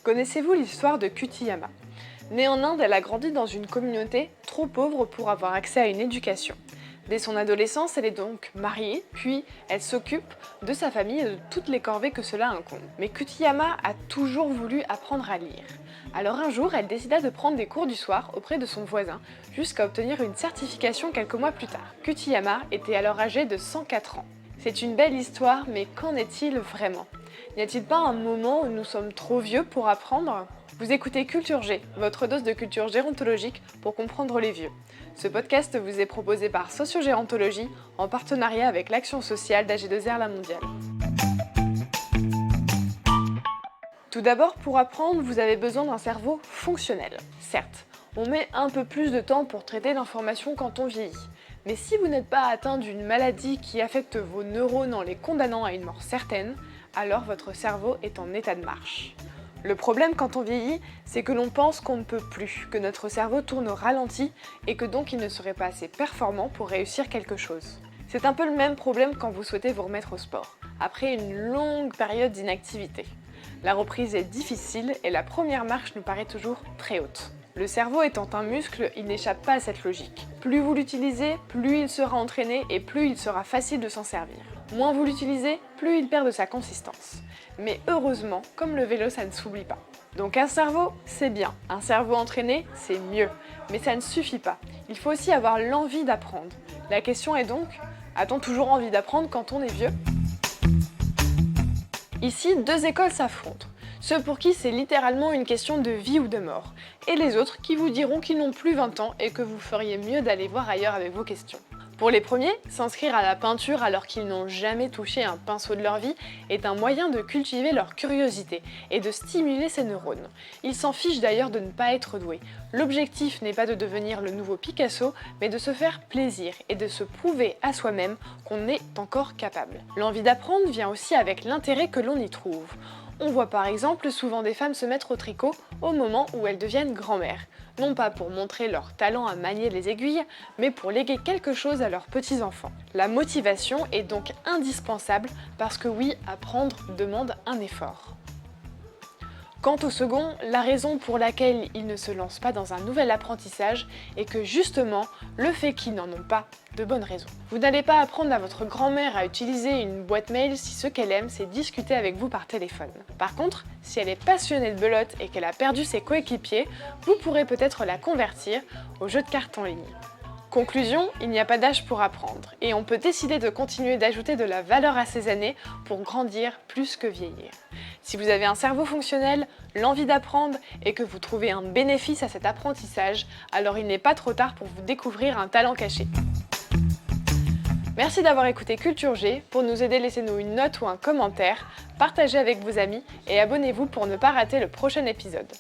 Connaissez-vous l'histoire de Kutiyama? Née en Inde, elle a grandi dans une communauté trop pauvre pour avoir accès à une éducation. Dès son adolescence, elle est donc mariée, puis elle s'occupe de sa famille et de toutes les corvées que cela incombe. Mais Kutiyama a toujours voulu apprendre à lire. Alors un jour, elle décida de prendre des cours du soir auprès de son voisin, jusqu'à obtenir une certification quelques mois plus tard. Kutiyama était alors âgée de 104 ans. C'est une belle histoire, mais qu'en est-il vraiment? N'y a-t-il pas un moment où nous sommes trop vieux pour apprendre? Vous écoutez Culture G, votre dose de culture gérontologique pour comprendre les vieux. Ce podcast vous est proposé par Sociogérontologie en partenariat avec l'action sociale d'AG2R La Mondiale. Tout d'abord, pour apprendre, vous avez besoin d'un cerveau fonctionnel. Certes, on met un peu plus de temps pour traiter l'information quand on vieillit. Mais si vous n'êtes pas atteint d'une maladie qui affecte vos neurones en les condamnant à une mort certaine, alors votre cerveau est en état de marche. Le problème quand on vieillit, c'est que l'on pense qu'on ne peut plus, que notre cerveau tourne au ralenti et que donc il ne serait pas assez performant pour réussir quelque chose. C'est un peu le même problème quand vous souhaitez vous remettre au sport, après une longue période d'inactivité. La reprise est difficile et la première marche nous paraît toujours très haute. Le cerveau étant un muscle, il n'échappe pas à cette logique. Plus vous l'utilisez, plus il sera entraîné et plus il sera facile de s'en servir. Moins vous l'utilisez, plus il perd de sa consistance. Mais heureusement, comme le vélo, ça ne s'oublie pas. Donc un cerveau, c'est bien. Un cerveau entraîné, c'est mieux. Mais ça ne suffit pas. Il faut aussi avoir l'envie d'apprendre. La question est donc, a-t-on toujours envie d'apprendre quand on est vieux? Ici, deux écoles s'affrontent. Ceux pour qui c'est littéralement une question de vie ou de mort, et les autres qui vous diront qu'ils n'ont plus 20 ans et que vous feriez mieux d'aller voir ailleurs avec vos questions. Pour les premiers, s'inscrire à la peinture alors qu'ils n'ont jamais touché un pinceau de leur vie est un moyen de cultiver leur curiosité et de stimuler ses neurones. Ils s'en fichent d'ailleurs de ne pas être doués. L'objectif n'est pas de devenir le nouveau Picasso, mais de se faire plaisir et de se prouver à soi-même qu'on est encore capable. L'envie d'apprendre vient aussi avec l'intérêt que l'on y trouve. On voit par exemple souvent des femmes se mettre au tricot au moment où elles deviennent grand-mères. Non pas pour montrer leur talent à manier les aiguilles, mais pour léguer quelque chose à leurs petits-enfants. La motivation est donc indispensable parce que oui, apprendre demande un effort. Quant au second, la raison pour laquelle ils ne se lancent pas dans un nouvel apprentissage est que justement, le fait qu'ils n'en ont pas de bonnes raisons. Vous n'allez pas apprendre à votre grand-mère à utiliser une boîte mail si ce qu'elle aime, c'est discuter avec vous par téléphone. Par contre, si elle est passionnée de belote et qu'elle a perdu ses coéquipiers, vous pourrez peut-être la convertir au jeu de cartes en ligne. Conclusion, il n'y a pas d'âge pour apprendre, et on peut décider de continuer d'ajouter de la valeur à ses années pour grandir plus que vieillir. Si vous avez un cerveau fonctionnel, l'envie d'apprendre et que vous trouvez un bénéfice à cet apprentissage, alors il n'est pas trop tard pour vous découvrir un talent caché. Merci d'avoir écouté Culture G. Pour nous aider, laissez-nous une note ou un commentaire, partagez avec vos amis et abonnez-vous pour ne pas rater le prochain épisode.